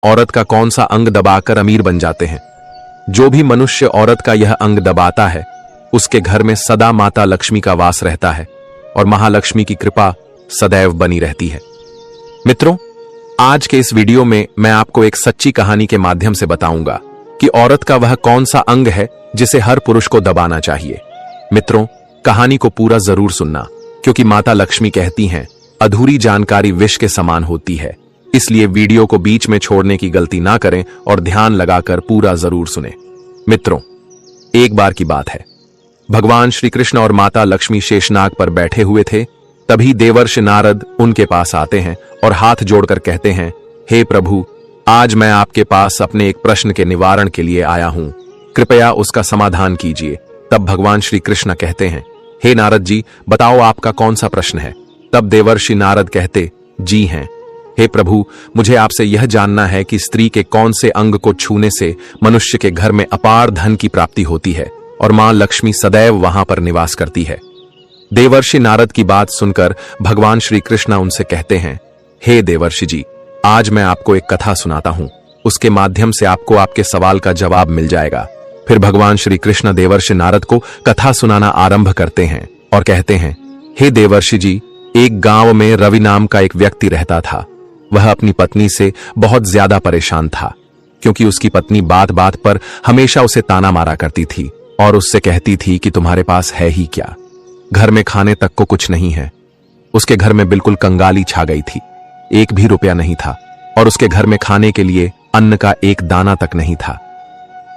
औरत का कौन सा अंग दबाकर अमीर बन जाते हैं। जो भी मनुष्य औरत का यह अंग दबाता है उसके घर में सदा माता लक्ष्मी का वास रहता है और महालक्ष्मी की कृपा सदैव बनी रहती है। मित्रों, आज के इस वीडियो में मैं आपको एक सच्ची कहानी के माध्यम से बताऊंगा कि औरत का वह कौन सा अंग है जिसे हर पुरुष को दबाना चाहिए। मित्रों, कहानी को पूरा जरूर सुनना, क्योंकि माता लक्ष्मी कहती हैं, अधूरी जानकारी विष के समान होती है। इसलिए वीडियो को बीच में छोड़ने की गलती ना करें और ध्यान लगाकर पूरा जरूर सुने। मित्रों, एक बार की बात है, भगवान श्री कृष्ण और माता लक्ष्मी शेषनाग पर बैठे हुए थे। तभी देवर्षि नारद उनके पास आते हैं और हाथ जोड़कर कहते हैं, हे प्रभु, आज मैं आपके पास अपने एक प्रश्न के निवारण के लिए आया हूं, कृपया उसका समाधान कीजिए। तब भगवान श्री कृष्ण कहते हैं, हे नारद जी, बताओ आपका कौन सा प्रश्न है। तब देवर्षि नारद कहते, जी हैं, हे प्रभु, मुझे आपसे यह जानना है कि स्त्री के कौन से अंग को छूने से मनुष्य के घर में अपार धन की प्राप्ति होती है और मां लक्ष्मी सदैव वहां पर निवास करती है। देवर्षि नारद की बात सुनकर भगवान श्री कृष्ण उनसे कहते हैं, हे देवर्षि जी, आज मैं आपको एक कथा सुनाता हूं, उसके माध्यम से आपको आपके सवाल का जवाब मिल जाएगा। फिर भगवान श्री कृष्ण देवर्षि नारद को कथा सुनाना आरंभ करते हैं और कहते हैं, हे देवर्षि जी, एक गांव में रवि नाम का एक व्यक्ति रहता था। वह अपनी पत्नी से बहुत ज्यादा परेशान था, क्योंकि उसकी पत्नी बात बात पर हमेशा उसे ताना मारा करती थी और उससे कहती थी कि तुम्हारे पास है ही क्या, घर में खाने तक को कुछ नहीं है। उसके घर में बिल्कुल कंगाली छा गई थी, एक भी रुपया नहीं था और उसके घर में खाने के लिए अन्न का एक दाना तक नहीं था।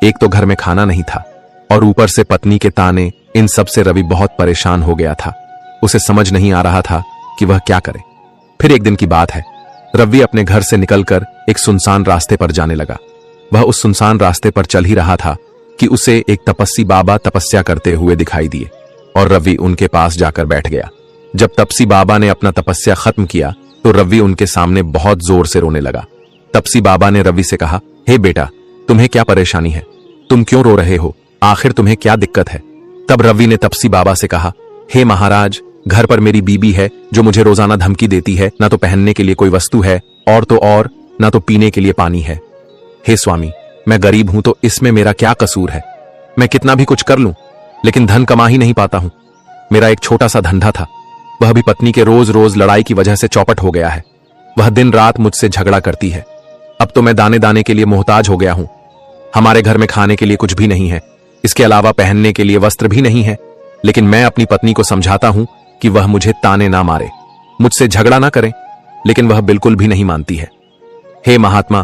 एक तो घर में खाना नहीं था और ऊपर से पत्नी के ताने, इन सब से रवि बहुत परेशान हो गया था। उसे समझ नहीं आ रहा था कि वह क्या करे। फिर एक दिन की बात है, रवि अपने घर से निकलकर एक सुनसान रास्ते पर जाने लगा। वह उस सुनसान रास्ते पर चल ही रहा था कि उसे एक तपस्वी बाबा तपस्या करते हुए दिखाई दिए और रवि उनके पास जाकर बैठ गया। जब तपस्वी बाबा ने अपना तपस्या खत्म किया तो रवि उनके सामने बहुत जोर से रोने लगा। तपस्वी बाबा ने रवि से कहा, हे बेटा, तुम्हें क्या परेशानी है, तुम क्यों रो रहे हो, आखिर तुम्हें क्या दिक्कत है। तब रवि ने तपस्वी बाबा से कहा, हे महाराज, घर पर मेरी बीबी है जो मुझे रोजाना धमकी देती है, ना तो पहनने के लिए कोई वस्तु है और तो और ना तो पीने के लिए पानी है। हे स्वामी, मैं गरीब हूं तो इसमें मेरा क्या कसूर है। मैं कितना भी कुछ कर लूं लेकिन धन कमा ही नहीं पाता हूं। मेरा एक छोटा सा धंधा था, वह भी पत्नी के रोज रोज लड़ाई की वजह से चौपट हो गया है। वह दिन रात मुझसे झगड़ा करती है। अब तो मैं दाने दाने के लिए मोहताज हो गया हूं। हमारे घर में खाने के लिए कुछ भी नहीं है, इसके अलावा पहनने के लिए वस्त्र भी नहीं है। लेकिन मैं अपनी पत्नी को समझाता हूं कि वह मुझे ताने ना मारे, मुझसे झगड़ा ना करे, लेकिन वह बिल्कुल भी नहीं मानती है। हे महात्मा,